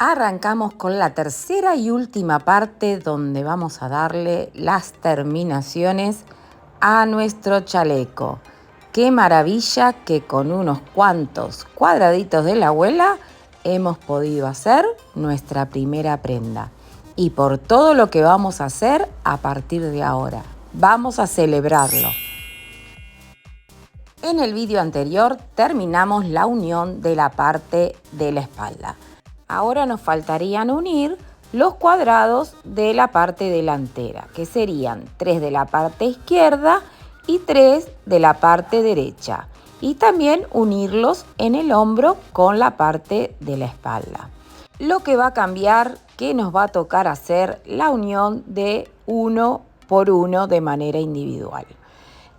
Arrancamos con la tercera y última parte donde vamos a darle las terminaciones a nuestro chaleco. Qué maravilla que con unos cuantos cuadraditos de la abuela hemos podido hacer nuestra primera prenda. Y por todo lo que vamos a hacer a partir de ahora. Vamos a celebrarlo. En el vídeo anterior terminamos la unión de la parte de la espalda. Ahora nos faltarían unir los cuadrados de la parte delantera, que serían 3 de la parte izquierda y 3 de la parte derecha. Y también unirlos en el hombro con la parte de la espalda. Lo que va a cambiar, que nos va a tocar hacer la unión de 1 por 1 de manera individual.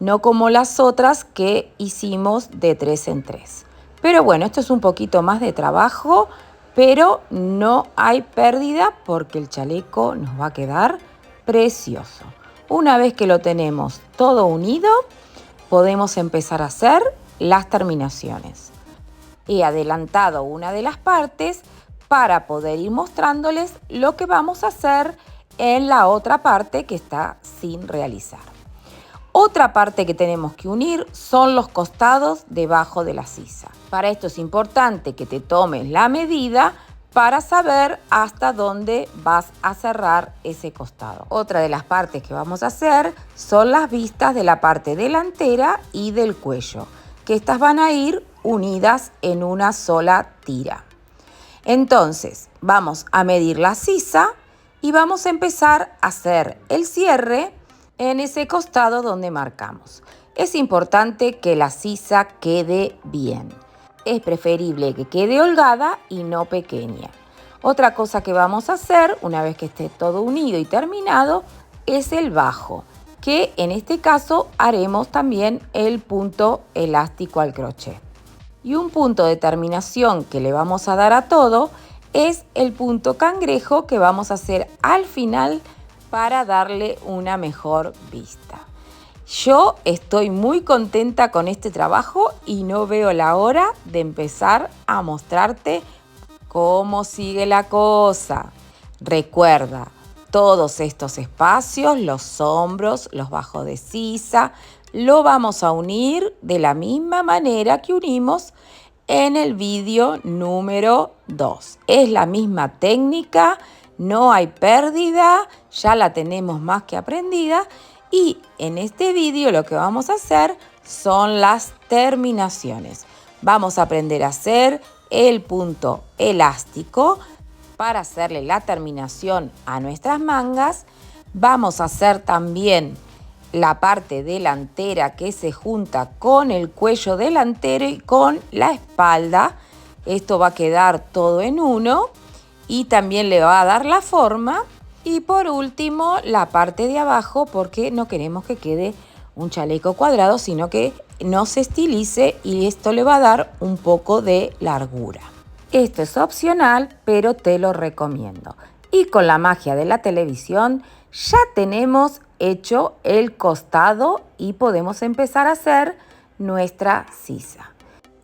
No como las otras que hicimos de 3 en 3. Pero bueno, esto es un poquito más de trabajo, pero no hay pérdida porque el chaleco nos va a quedar precioso. Una vez que lo tenemos todo unido, podemos empezar a hacer las terminaciones. He adelantado una de las partes para poder ir mostrándoles lo que vamos a hacer en la otra parte que está sin realizar. Otra parte que tenemos que unir son los costados debajo de la sisa. Para esto es importante que te tomes la medida para saber hasta dónde vas a cerrar ese costado. Otra de las partes que vamos a hacer son las vistas de la parte delantera y del cuello, que estas van a ir unidas en una sola tira. Entonces, vamos a medir la sisa y vamos a empezar a hacer el cierre en ese costado donde marcamos. Es importante que la sisa quede bien. Es preferible que quede holgada y no pequeña. Otra cosa que vamos a hacer, una vez que esté todo unido y terminado, es el bajo, que en este caso haremos también el punto elástico al crochet. Y un punto de terminación que le vamos a dar a todo es el punto cangrejo que vamos a hacer al final para darle una mejor vista. Yo estoy muy contenta con este trabajo y no veo la hora de empezar a mostrarte cómo sigue la cosa. Recuerda, todos estos espacios, los hombros, los bajos de sisa, lo vamos a unir de la misma manera que unimos en el vídeo número 2. Es la misma técnica. No hay pérdida, ya la tenemos más que aprendida y en este vídeo lo que vamos a hacer son las terminaciones. Vamos a aprender a hacer el punto elástico para hacerle la terminación a nuestras mangas. Vamos a hacer también la parte delantera que se junta con el cuello delantero y con la espalda. Esto va a quedar todo en uno. Y también le va a dar la forma. Y por último, la parte de abajo, porque no queremos que quede un chaleco cuadrado, sino que no se estilice y esto le va a dar un poco de largura. Esto es opcional, pero te lo recomiendo. Y con la magia de la televisión ya tenemos hecho el costado y podemos empezar a hacer nuestra sisa.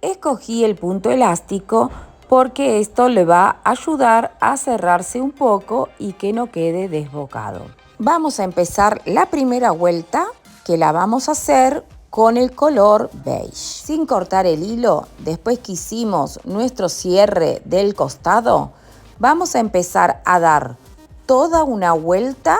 Escogí el punto elástico porque esto le va a ayudar a cerrarse un poco y que no quede desbocado. Vamos a empezar la primera vuelta, que la vamos a hacer con el color beige. Sin cortar el hilo, después que hicimos nuestro cierre del costado, vamos a empezar a dar toda una vuelta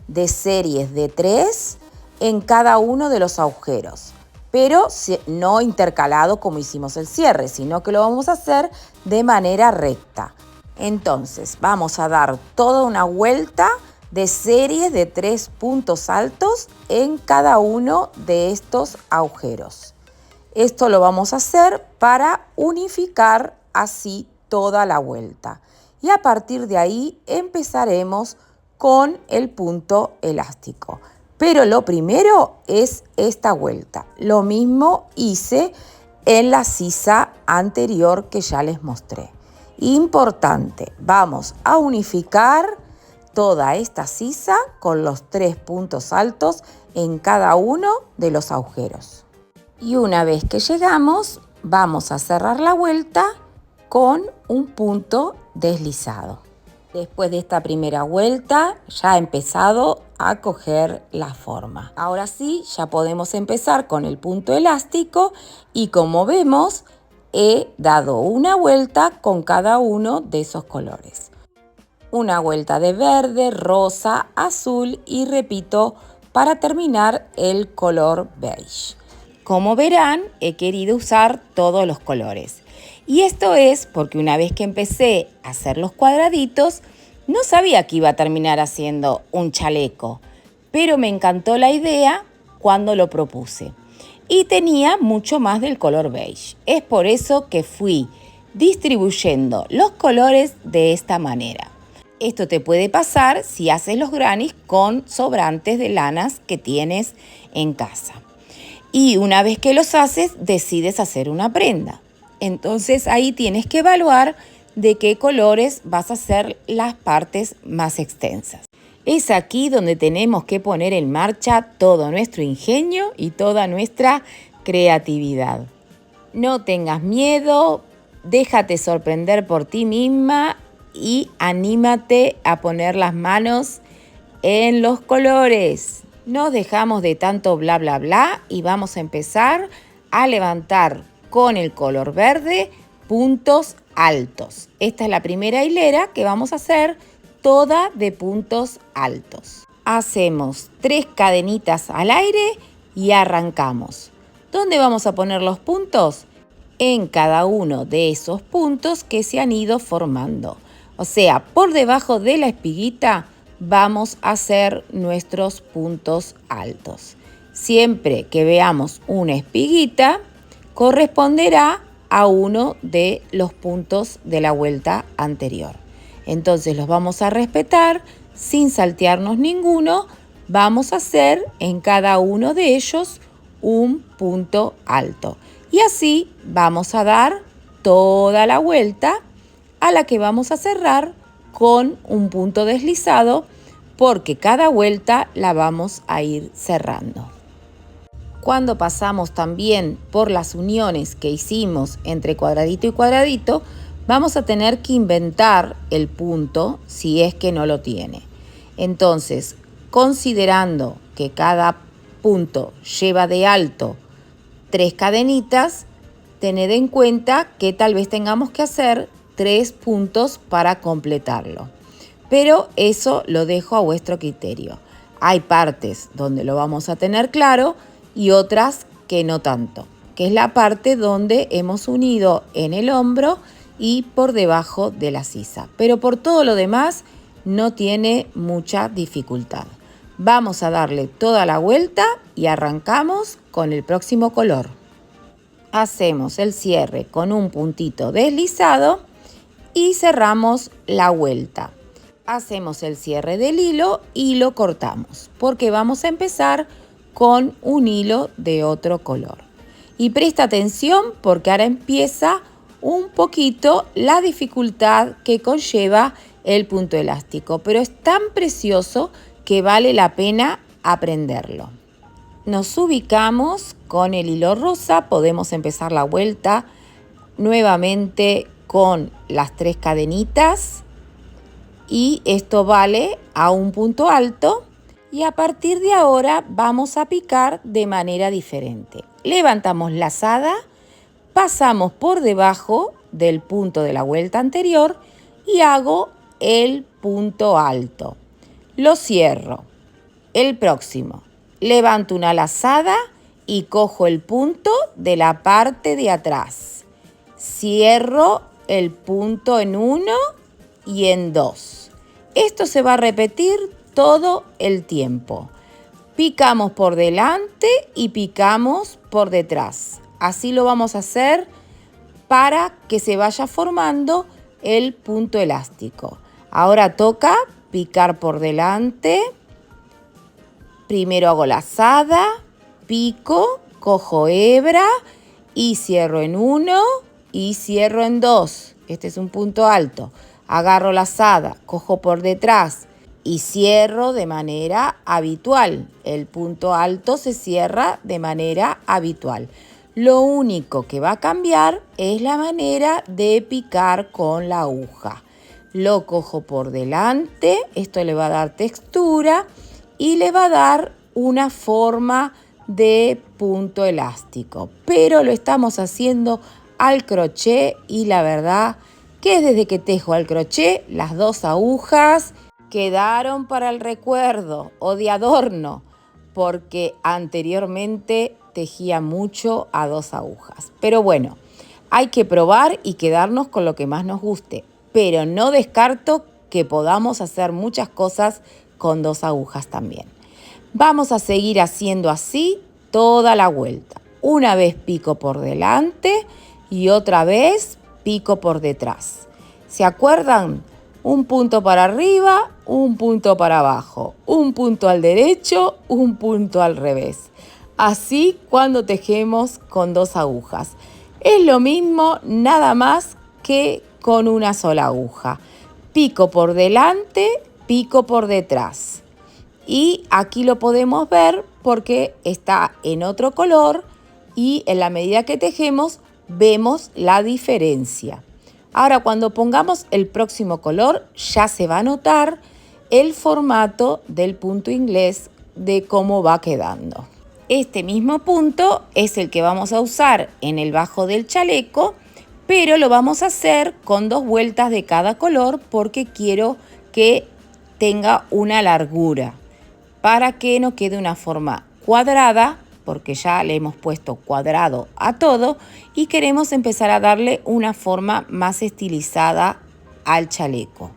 de series de 3 en cada uno de los agujeros. Pero no intercalado como hicimos el cierre, sino que lo vamos a hacer de manera recta. Entonces vamos a dar toda una vuelta de series de 3 puntos altos en cada uno de estos agujeros. Esto lo vamos a hacer para unificar así toda la vuelta. Y a partir de ahí empezaremos con el punto elástico. Pero lo primero es esta vuelta. Lo mismo hice en la sisa anterior que ya les mostré. Importante, vamos a unificar toda esta sisa con los 3 puntos altos en cada uno de los agujeros. Y una vez que llegamos, vamos a cerrar la vuelta con un punto deslizado. Después de esta primera vuelta ya ha empezado a coger la forma. Ahora sí, ya podemos empezar con el punto elástico y como vemos, he dado una vuelta con cada uno de esos colores. Una vuelta de verde, rosa, azul y repito, para terminar el color beige. Como verán, he querido usar todos los colores. Y esto es porque una vez que empecé a hacer los cuadraditos, no sabía que iba a terminar haciendo un chaleco, pero me encantó la idea cuando lo propuse. Y tenía mucho más del color beige. Es por eso que fui distribuyendo los colores de esta manera. Esto te puede pasar si haces los grannies con sobrantes de lanas que tienes en casa. Y una vez que los haces, decides hacer una prenda. Entonces ahí tienes que evaluar de qué colores vas a hacer las partes más extensas. Es aquí donde tenemos que poner en marcha todo nuestro ingenio y toda nuestra creatividad. No tengas miedo, déjate sorprender por ti misma y anímate a poner las manos en los colores. Nos dejamos de tanto bla bla bla y vamos a empezar a levantar con el color verde puntos altos. Esta es la primera hilera que vamos a hacer toda de puntos altos. Hacemos 3 cadenitas al aire y arrancamos. ¿Dónde vamos a poner los puntos? En cada uno de esos puntos que se han ido formando. O sea, por debajo de la espiguita vamos a hacer nuestros puntos altos. Siempre que veamos una espiguita, corresponderá a uno de los puntos de la vuelta anterior. Entonces los vamos a respetar sin saltearnos ninguno. Vamos a hacer en cada uno de ellos un punto alto. Y así vamos a dar toda la vuelta a la que vamos a cerrar con un punto deslizado porque cada vuelta la vamos a ir cerrando. Cuando pasamos también por las uniones que hicimos entre cuadradito y cuadradito, vamos a tener que inventar el punto si es que no lo tiene. Entonces, considerando que cada punto lleva de alto 3 cadenitas, tened en cuenta que tal vez tengamos que hacer 3 puntos para completarlo. Pero eso lo dejo a vuestro criterio. Hay partes donde lo vamos a tener claro y otras que no tanto, que es la parte donde hemos unido en el hombro y por debajo de la sisa. Pero por todo lo demás no tiene mucha dificultad. Vamos a darle toda la vuelta y arrancamos con el próximo color. Hacemos el cierre con un puntito deslizado y cerramos la vuelta. Hacemos el cierre del hilo y lo cortamos porque vamos a empezar con un hilo de otro color. Y presta atención porque ahora empieza un poquito la dificultad que conlleva el punto elástico, pero es tan precioso que vale la pena aprenderlo. Nos ubicamos con el hilo rosa, podemos empezar la vuelta nuevamente con las 3 cadenitas y esto vale a un punto alto. Y a partir de ahora vamos a picar de manera diferente. Levantamos lazada, pasamos por debajo del punto de la vuelta anterior y hago el punto alto. Lo cierro. El próximo. Levanto una lazada y cojo el punto de la parte de atrás. Cierro el punto en 1 y en 2. Esto se va a repetir todo el tiempo. Picamos por delante y picamos por detrás. Así lo vamos a hacer para que se vaya formando el punto elástico. Ahora toca picar por delante. Primero hago lazada, pico, cojo hebra y cierro en 1 y cierro en 2. Este es un punto alto. Agarro lazada, cojo por detrás y cierro de manera habitual. El punto alto se cierra de manera habitual. Lo único que va a cambiar es la manera de picar con la aguja. Lo cojo por delante, esto le va a dar textura y le va a dar una forma de punto elástico. Pero lo estamos haciendo al crochet y la verdad que desde que tejo al crochet, las dos agujas quedaron para el recuerdo o de adorno, porque anteriormente tejía mucho a dos agujas. Pero bueno, hay que probar y quedarnos con lo que más nos guste, pero no descarto que podamos hacer muchas cosas con dos agujas también. Vamos a seguir haciendo así toda la vuelta. Una vez pico por delante y otra vez pico por detrás. ¿Se acuerdan? Un punto para arriba, un punto para abajo, un punto al derecho, un punto al revés. Así cuando tejemos con dos agujas. Es lo mismo, nada más que con una sola aguja. Pico por delante, pico por detrás. Y aquí lo podemos ver porque está en otro color y en la medida que tejemos vemos la diferencia. Ahora cuando pongamos el próximo color ya se va a notar el formato del punto inglés de cómo va quedando. Este mismo punto es el que vamos a usar en el bajo del chaleco, pero lo vamos a hacer con dos vueltas de cada color porque quiero que tenga una largura para que no quede una forma cuadrada, porque ya le hemos puesto cuadrado a todo y queremos empezar a darle una forma más estilizada al chaleco.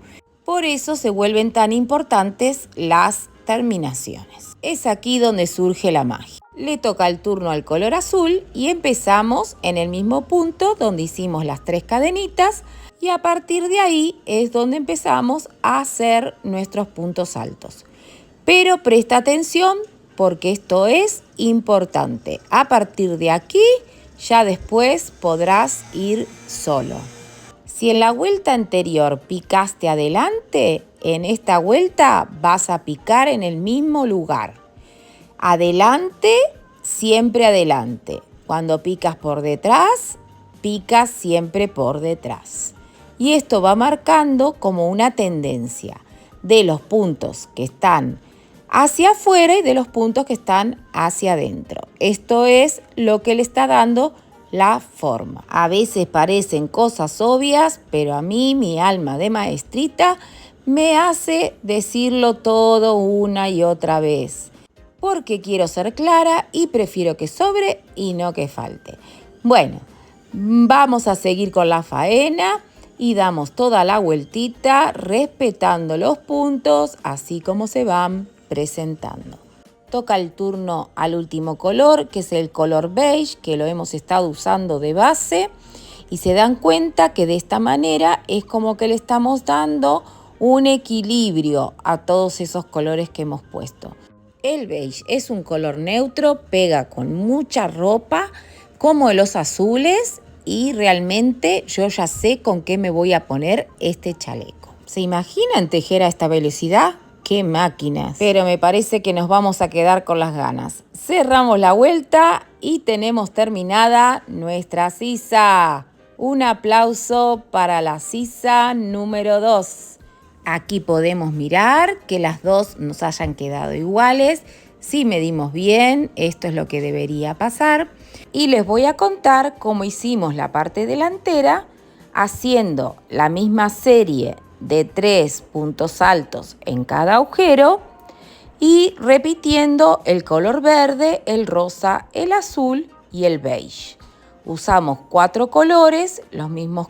Por eso se vuelven tan importantes las terminaciones. Es aquí donde surge la magia. Le toca el turno al color azul y empezamos en el mismo punto donde hicimos las 3 cadenitas y a partir de ahí es donde empezamos a hacer nuestros puntos altos. Pero presta atención porque esto es importante. A partir de aquí ya después podrás ir solo. Si en la vuelta anterior picaste adelante, en esta vuelta vas a picar en el mismo lugar. Adelante, siempre adelante. Cuando picas por detrás, picas siempre por detrás. Y esto va marcando como una tendencia de los puntos que están hacia afuera y de los puntos que están hacia adentro. Esto es lo que le está dando la forma. A veces parecen cosas obvias, pero a mí mi alma de maestrita me hace decirlo todo una y otra vez, porque quiero ser clara y prefiero que sobre y no que falte. Bueno, vamos a seguir con la faena y damos toda la vueltita respetando los puntos así como se van presentando. Toca el turno al último color, que es el color beige, que lo hemos estado usando de base. Y se dan cuenta que de esta manera es como que le estamos dando un equilibrio a todos esos colores que hemos puesto. El beige es un color neutro, pega con mucha ropa, como los azules, y realmente yo ya sé con qué me voy a poner este chaleco. ¿Se imaginan tejer a esta velocidad? ¡Qué máquinas! Pero me parece que nos vamos a quedar con las ganas. Cerramos la vuelta y tenemos terminada nuestra sisa. Un aplauso para la sisa número 2. Aquí podemos mirar que las dos nos hayan quedado iguales. Si medimos bien, esto es lo que debería pasar. Y les voy a contar cómo hicimos la parte delantera haciendo la misma serie de 3 puntos altos en cada agujero y repitiendo el color verde, el rosa, el azul y el beige. Usamos 4 colores, los mismos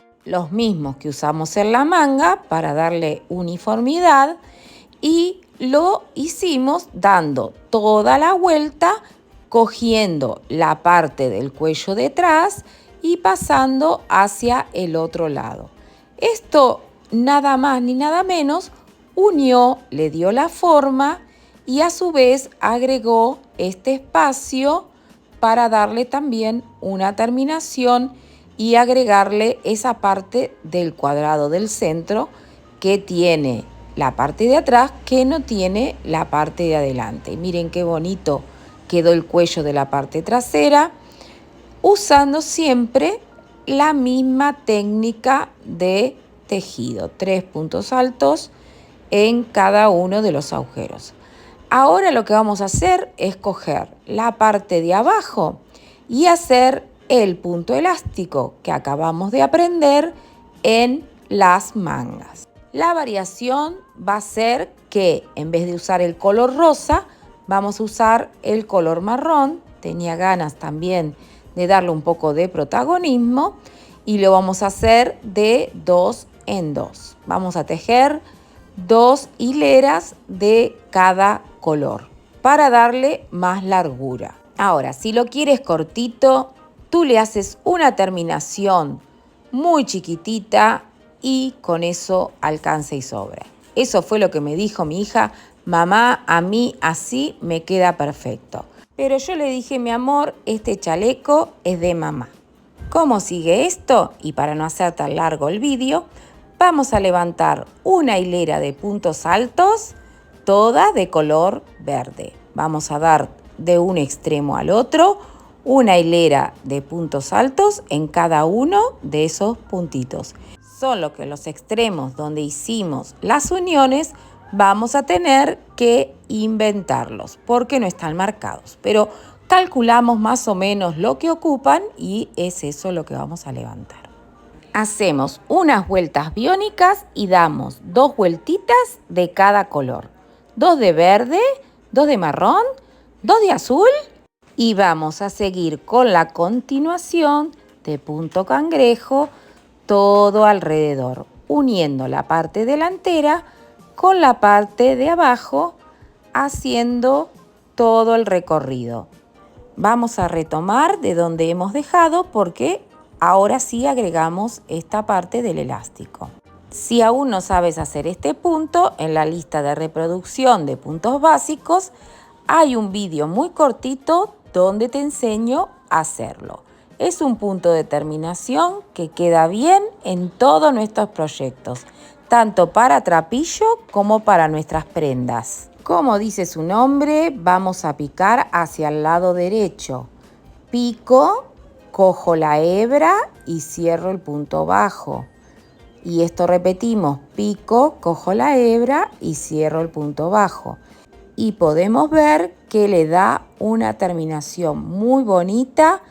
que usamos en la manga para darle uniformidad y lo hicimos dando toda la vuelta, cogiendo la parte del cuello detrás y pasando hacia el otro lado. Esto nada más ni nada menos unió, le dio la forma y a su vez agregó este espacio para darle también una terminación y agregarle esa parte del cuadrado del centro que tiene la parte de atrás, que no tiene la parte de adelante. Miren qué bonito quedó el cuello de la parte trasera. usando siempre la misma técnica de tejido, 3 puntos altos en cada uno de los agujeros. Ahora lo que vamos a hacer es coger la parte de abajo y hacer el punto elástico que acabamos de aprender en las mangas. La variación va a ser que en vez de usar el color rosa, vamos a usar el color marrón. Tenía ganas también de darle un poco de protagonismo y lo vamos a hacer de 2 en 2. Vamos a tejer 2 hileras de cada color para darle más largura. Ahora, si lo quieres cortito, tú le haces una terminación muy chiquitita y con eso alcanza y sobra. Eso fue lo que me dijo mi hija: mamá, a mí así me queda perfecto. Pero yo le dije: mi amor, este chaleco es de mamá. ¿Cómo sigue esto? Y para no hacer tan largo el vídeo, vamos a levantar una hilera de puntos altos, toda de color verde. Vamos a dar de un extremo al otro una hilera de puntos altos en cada uno de esos puntitos. Solo que los extremos donde hicimos las uniones vamos a tener que inventarlos porque no están marcados. Pero calculamos más o menos lo que ocupan y es eso lo que vamos a levantar. Hacemos unas vueltas biónicas y damos 2 vueltitas de cada color. 2 de verde, 2 de marrón, 2 de azul y vamos a seguir con la continuación de punto cangrejo todo alrededor, uniendo la parte delantera con la parte de abajo, haciendo todo el recorrido. Vamos a retomar de donde hemos dejado porque ahora sí agregamos esta parte del elástico. Si aún no sabes hacer este punto, en la lista de reproducción de puntos básicos hay un vídeo muy cortito donde te enseño a hacerlo. Es un punto de terminación que queda bien en todos nuestros proyectos, tanto para trapillo como para nuestras prendas. Como dice su nombre, vamos a picar hacia el lado derecho. Pico, cojo la hebra y cierro el punto bajo. Y esto repetimos, pico, cojo la hebra y cierro el punto bajo. Y podemos ver que le da una terminación muy bonita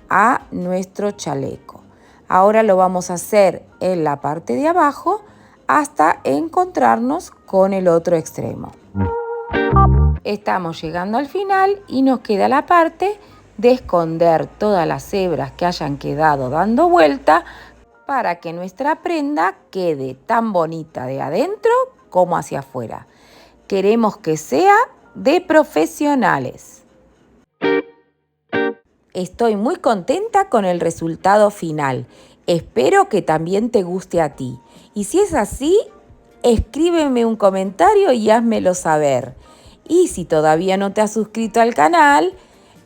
a nuestro chaleco. Ahora lo vamos a hacer en la parte de abajo hasta encontrarnos con el otro extremo. Estamos llegando al final y nos queda la parte de esconder todas las hebras que hayan quedado dando vuelta para que nuestra prenda quede tan bonita de adentro como hacia afuera. Queremos que sea de profesionales. Estoy muy contenta con el resultado final. Espero que también te guste a ti. Y si es así, escríbeme un comentario y házmelo saber. Y si todavía no te has suscrito al canal,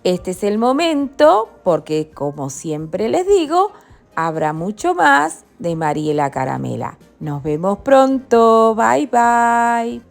este es el momento porque, como siempre les digo, habrá mucho más de Mariela Caramela. Nos vemos pronto. Bye, bye.